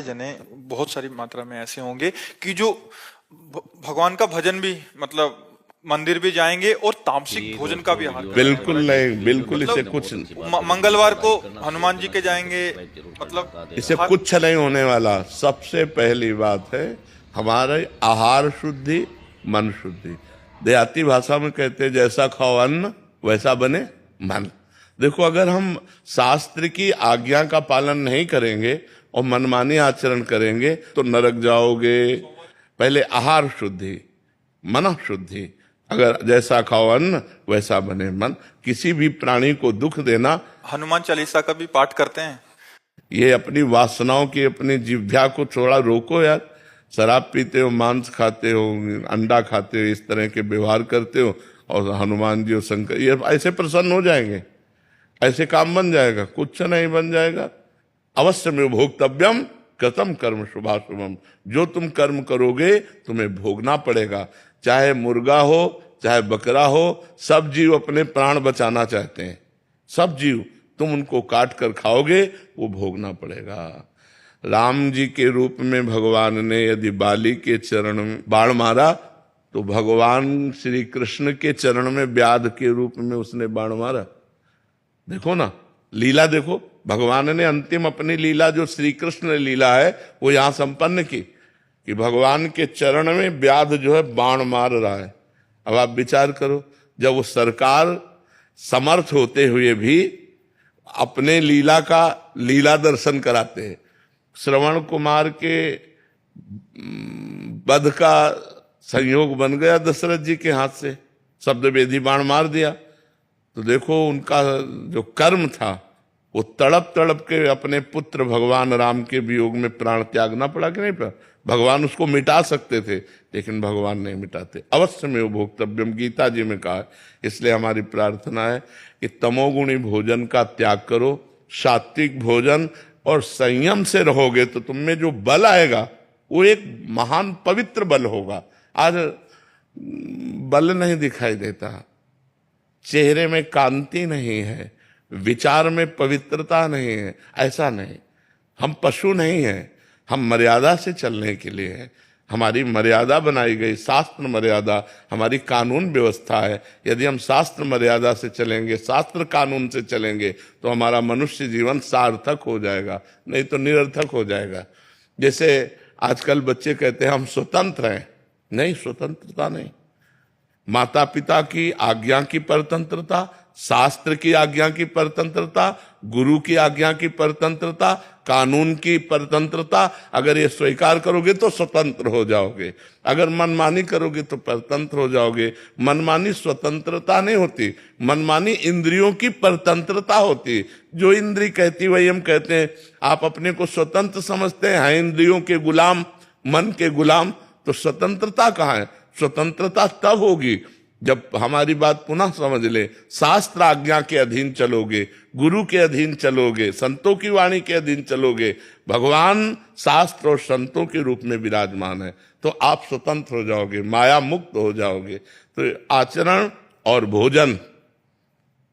जने बहुत सारी मात्रा में ऐसे होंगे कि जो भगवान का भजन भी मतलब मंदिर भी जाएंगे और तामसिक भोजन का भी आहार करेंगे बिल्कुल महाराज जी। नहीं, बिल्कुल इसे मतलब कुछ मंगलवार को हनुमान जी के जाएंगे, मतलब इसे कुछ नहीं होने वाला। सबसे पहली बात है हमारे आहार शुद्धि, मन शुद्धि। देहाती भाषा में कहते हैं जैसा खाओ अन्न वैसा बने मन। देखो, अगर हम शास्त्र की आज्ञा का पालन नहीं करेंगे और मनमानी आचरण करेंगे तो नरक जाओगे। पहले आहार शुद्धि, मन शुद्धि। अगर जैसा खाओ अन्न वैसा बने मन। किसी भी प्राणी को दुख देना, हनुमान चालीसा का भी पाठ करते हैं। ये अपनी वासनाओं की, अपनी जिह्वा को थोड़ा रोको यार। शराब पीते हो, मांस खाते हो, अंडा खाते हो, इस तरह के व्यवहार करते हो और हनुमान जी और शंकर ये ऐसे प्रसन्न हो जाएंगे, ऐसे काम बन जाएगा? कुछ नहीं बन जाएगा। अवश्य में भोक्तव्यम कृतम कर्म शुभाशुभम। जो तुम कर्म करोगे तुम्हें भोगना पड़ेगा। चाहे मुर्गा हो चाहे बकरा हो, सब जीव अपने प्राण बचाना चाहते हैं। सब जीव, तुम उनको काट कर खाओगे वो भोगना पड़ेगा। राम जी के रूप में भगवान ने यदि बाली के चरण में बाण मारा तो भगवान श्री कृष्ण के चरण में व्याध के रूप में उसने बाण मारा। देखो ना, लीला देखो। भगवान ने अंतिम अपनी लीला जो श्री कृष्ण लीला है वो यहां संपन्न की कि भगवान के चरण में व्याध जो है बाण मार रहा है। अब आप विचार करो, जब वो सरकार समर्थ होते हुए भी अपने लीला का लीला दर्शन कराते हैं। श्रवण कुमार के वध का संयोग बन गया दशरथ जी के हाथ से, शब्द वेदी बाण मार दिया। तो देखो उनका जो कर्म था वो तड़प तड़प के अपने पुत्र भगवान राम के वियोग में प्राण त्यागना पड़ा कि नहीं पड़ा? भगवान उसको मिटा सकते थे लेकिन भगवान नहीं मिटाते। अवश्य में वो भोक्तव्यम गीता जी में कहा है। इसलिए हमारी प्रार्थना है कि तमोगुणी भोजन का त्याग करो, सात्विक भोजन और संयम से रहोगे तो तुम में जो बल आएगा वो एक महान पवित्र बल होगा। आज बल नहीं दिखाई देता, चेहरे में कांति नहीं है, विचार में पवित्रता नहीं है। ऐसा नहीं, हम पशु नहीं हैं, हम मर्यादा से चलने के लिए हैं। हमारी मर्यादा बनाई गई, शास्त्र मर्यादा हमारी कानून व्यवस्था है। यदि हम शास्त्र मर्यादा से चलेंगे, शास्त्र कानून से चलेंगे तो हमारा मनुष्य जीवन सार्थक हो जाएगा, नहीं तो निरर्थक हो जाएगा। जैसे आजकल बच्चे कहते हैं हम स्वतंत्र हैं। नहीं, स्वतंत्रता नहीं। माता पिता की आज्ञा की परतंत्रता, शास्त्र की आज्ञा की परतंत्रता, गुरु की आज्ञा की परतंत्रता, कानून की परतंत्रता, अगर ये स्वीकार करोगे तो स्वतंत्र हो जाओगे। अगर मनमानी करोगे तो परतंत्र हो जाओगे। मनमानी स्वतंत्रता नहीं होती, मनमानी इंद्रियों की परतंत्रता होती। जो इंद्री कहती वही हम कहते हैं। आप अपने को स्वतंत्र समझते हैं, इंद्रियों के गुलाम, मन के गुलाम, तो स्वतंत्रता कहाँ है? स्वतंत्रता तब होगी जब हमारी बात पुनः समझ ले, शास्त्र आज्ञा के अधीन चलोगे, गुरु के अधीन चलोगे, संतों की वाणी के अधीन चलोगे। भगवान शास्त्र और संतों के रूप में विराजमान है तो आप स्वतंत्र हो जाओगे, माया मुक्त हो जाओगे। तो आचरण और भोजन,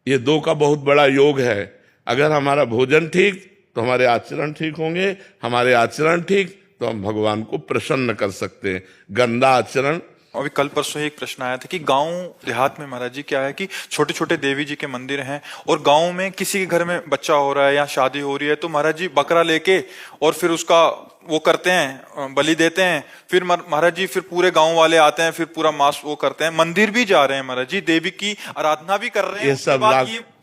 ये दो का बहुत बड़ा योग है। अगर हमारा भोजन ठीक तो हमारे आचरण ठीक होंगे, हमारे आचरण ठीक तो हम भगवान को प्रसन्न कर सकते हैं। गंदा आचरण। अभी कल परसों ही एक प्रश्न आया था कि गांव देहात में महाराज जी क्या है कि छोटे छोटे देवी जी के मंदिर हैं और गांव में किसी के घर में बच्चा हो रहा है या शादी हो रही है तो महाराज जी बकरा लेके और फिर उसका वो करते हैं, बलि देते हैं। फिर महाराज जी फिर पूरे गांव वाले आते हैं, फिर पूरा मांस वो करते हैं, मंदिर भी जा रहे हैं महाराज जी, देवी की आराधना भी कर रहे हैं। ये सब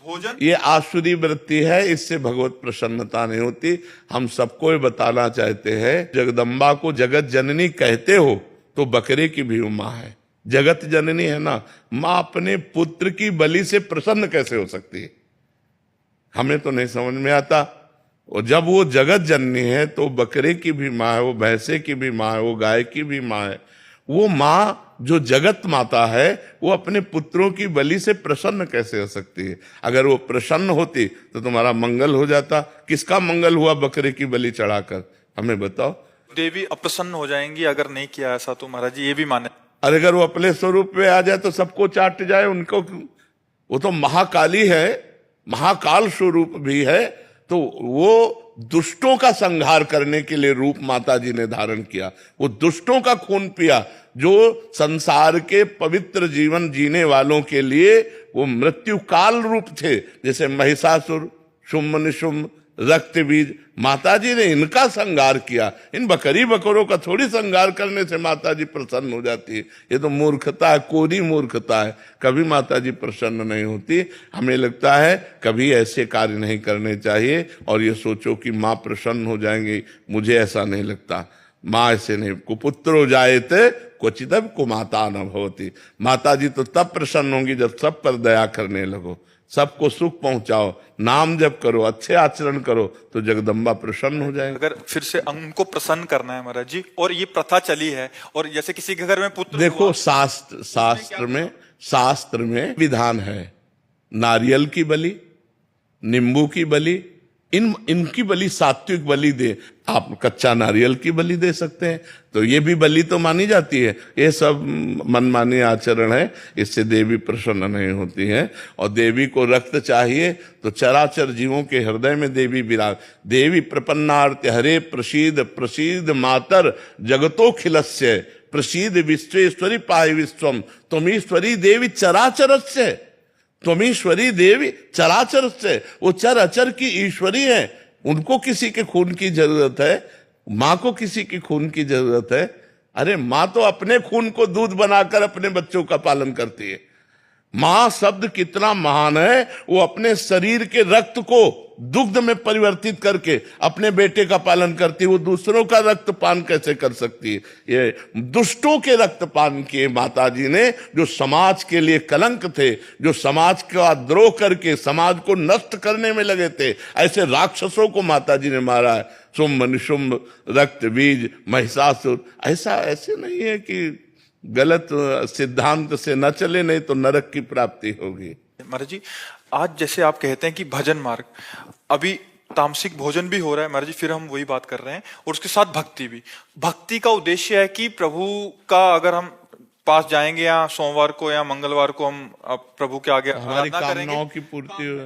भोजन, ये आसुरी वृत्ति है, इससे भगवत प्रसन्नता नहीं होती। हम सबको बताना चाहते हैं, जगदम्बा को जगत जननी कहते हो तो बकरे की भी माँ है, जगत जननी है ना। माँ अपने पुत्र की बलि से प्रसन्न कैसे हो सकती है? हमें तो नहीं समझ में आता। और जब वो जगत जननी है तो बकरे की भी माँ है, वो भैंसे की भी माँ है, वो गाय की भी माँ है। वो माँ जो जगत माता है वो अपने पुत्रों की बलि से प्रसन्न कैसे हो सकती है? अगर वो प्रसन्न होती तो तुम्हारा मंगल हो जाता। किसका मंगल हुआ बकरे की बलि चढ़ाकर? हमें बताओ। देवी अप्रसन्न हो जाएंगी अगर नहीं किया ऐसा, तो महाराज जी ये भी माने। अरे अगर वो अपने स्वरूप में आ जाए तो सबको चाट जाए उनको। वो तो महाकाली है, महाकाल स्वरूप भी है, तो वो दुष्टों का संहार करने के लिए रूप माता जी ने धारण किया, वो दुष्टों का खून पिया, जो संसार के पवित्र जीवन जीने वालों के लिए वो मृत्यु काल रूप थे, जैसे महिषासुर, शुम्भ निशुम्भ, रक्त बीज, माता जी ने इनका संहार किया। इन बकरी बकरों का थोड़ी संहार करने से माता जी प्रसन्न हो जाती है, ये तो मूर्खता है, कोरी मूर्खता है, कभी माता जी प्रसन्न नहीं होती। हमें लगता है कभी ऐसे कार्य नहीं करने चाहिए और ये सोचो कि माँ प्रसन्न हो जाएंगी, मुझे ऐसा नहीं लगता। माँ ऐसे नहीं, कुपुत्रो जायते क्वचिदप कुमाता न भवति। माता जी तो तब प्रसन्न होंगी जब सब पर दया करने लगो, सबको सुख पहुंचाओ, नाम जप करो, अच्छे आचरण करो, तो जगदम्बा प्रसन्न हो जाएगी। अगर फिर से उनको प्रसन्न करना है महाराज जी, और ये प्रथा चली है, और जैसे किसी के घर में पुत्र देखो हुआ, शास्त्र में विधान है, नारियल की बलि, नींबू की बलि, इनकी बलि सात्विक बलि दे। आप कच्चा नारियल की बलि दे सकते हैं, तो ये भी बलि तो मानी जाती है। ये सब मनमानी आचरण है, इससे देवी प्रसन्न नहीं होती है। और देवी को रक्त चाहिए तो चराचर जीवों के हृदय में देवी विराज। देवी प्रपन्नार्थ हरे प्रसीद प्रसीद मातर जगतोखिलस्य प्रसीद विश्वेश्वरी पाहि विश्वम त्वमीश्वरी देवी चराचरस्य। त्वमीश्वरी देवी चराचर से, वो चर अचर की ईश्वरी है, उनको किसी के खून की जरूरत है, माँ को किसी की खून की जरूरत है? अरे माँ तो अपने खून को दूध बनाकर अपने बच्चों का पालन करती है। माँ शब्द कितना महान है, वो अपने शरीर के रक्त को दुग्ध में परिवर्तित करके अपने बेटे का पालन करती है, वो दूसरों का रक्तपान कैसे कर सकती है? ये दुष्टों के रक्तपान किए माता जी ने, जो समाज के लिए कलंक थे, जो समाज का द्रोह करके समाज को नष्ट करने में लगे थे, ऐसे राक्षसों को माता जी ने मारा है। शुम्भ निशुम्भ, रक्त बीज, महिषासुर। ऐसे नहीं है कि गलत सिद्धांत से न चले, नहीं तो नरक की प्राप्ति होगी। महाराज जी, आज जैसे आप कहते हैं कि भजन मार्ग, अभी तामसिक भोजन भी हो रहा है महाराज जी, फिर हम वही बात कर रहे हैं, और उसके साथ भक्ति भी। भक्ति का उद्देश्य है कि प्रभु का अगर हम पास जाएंगे या सोमवार को या मंगलवार को हम प्रभु के आगे हमारी आराधना कामनाओं करेंगे,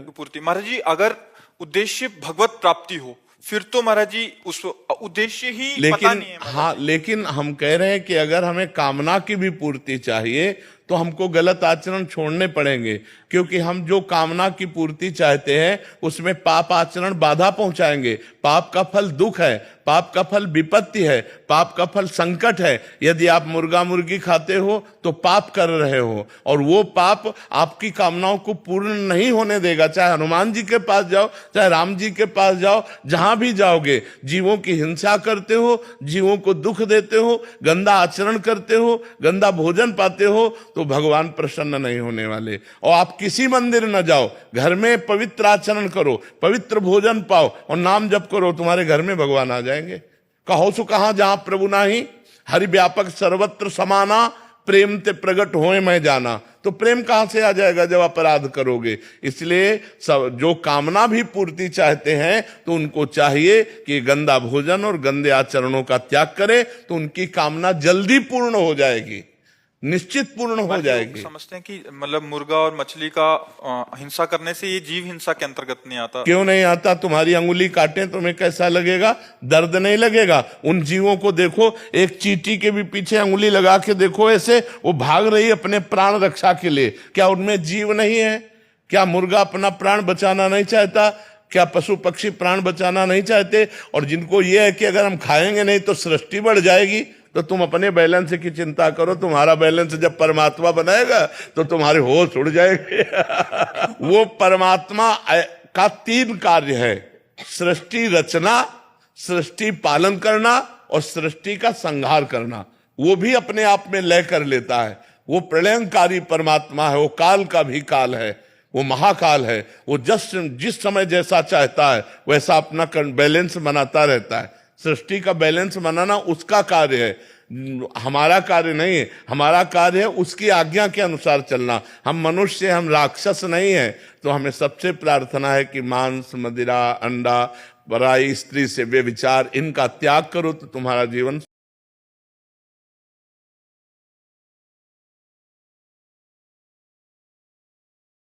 की पूर्ति महाराज जी, अगर उद्देश्य भगवत प्राप्ति हो, फिर तो महाराज जी उस उद्देश्य ही पता नहीं है। हाँ, लेकिन हम कह रहे हैं कि अगर हमें कामना की भी पूर्ति चाहिए तो हमको गलत आचरण छोड़ने पड़ेंगे, क्योंकि हम जो कामना की पूर्ति चाहते हैं उसमें पाप आचरण बाधा पहुंचाएंगे। पाप का फल दुख है, पाप का फल विपत्ति है, पाप का फल संकट है। यदि आप मुर्गा मुर्गी खाते हो तो पाप कर रहे हो, और वो पाप आपकी कामनाओं को पूर्ण नहीं होने देगा। चाहे हनुमान जी के पास जाओ, चाहे राम जी के पास जाओ, जहां भी जाओगे जीवों की हिंसा करते हो, जीवों को दुख देते हो, गंदा आचरण करते हो, गंदा भोजन पाते हो, तो भगवान प्रसन्न नहीं होने वाले। और आप किसी मंदिर न जाओ, घर में पवित्र आचरण करो, पवित्र भोजन पाओ और नाम जप करो, तुम्हारे घर में भगवान आ जाएंगे। कहो सो कहां जहां प्रभु नाही, हरि व्यापक सर्वत्र समाना, प्रेम ते प्रगट होए मैं जाना। तो प्रेम कहां से आ जाएगा जब अपराध करोगे? इसलिए सब जो कामना भी पूर्ति चाहते हैं तो उनको चाहिए कि गंदा भोजन और गंदे आचरणों का त्याग करें, तो उनकी कामना जल्दी पूर्ण हो जाएगी, निश्चित पूर्ण हो जाएगी। समझते हैं कि मतलब मुर्गा और मछली का हिंसा करने से ये जीव हिंसा के अंतर्गत नहीं आता। क्यों नहीं आता? तुम्हारी अंगुली काटे तुम्हें कैसा लगेगा? दर्द नहीं लगेगा? उन जीवों को देखो, एक चींटी के भी पीछे अंगुली लगा के देखो, ऐसे वो भाग रही अपने प्राण रक्षा के लिए। क्या उनमें जीव नहीं है? क्या मुर्गा अपना प्राण बचाना नहीं चाहता? क्या पशु पक्षी प्राण बचाना नहीं चाहते? और जिनको ये है कि अगर हम खाएंगे नहीं तो सृष्टि बढ़ जाएगी, तो तुम अपने बैलेंस की चिंता करो। तुम्हारा बैलेंस जब परमात्मा बनाएगा तो तुम्हारे होश उड़ जाएंगे। वो परमात्मा का 3 कार्य है: सृष्टि रचना, सृष्टि पालन करना और सृष्टि का संहार करना। वो भी अपने आप में लय कर लेता है। वो प्रलयंकारी परमात्मा है, वो काल का भी काल है, वो महाकाल है। वो जिस समय जैसा चाहता है वैसा अपना बैलेंस बनाता रहता है। सृष्टि का बैलेंस बनाना उसका कार्य है, हमारा कार्य नहीं है। हमारा कार्य है उसकी आज्ञा के अनुसार चलना। हम मनुष्य, हम राक्षस नहीं है। तो हमें सबसे प्रार्थना है कि मांस, मदिरा, अंडा, पराई स्त्री से व्यभिचार, इनका त्याग करो तो तुम्हारा जीवन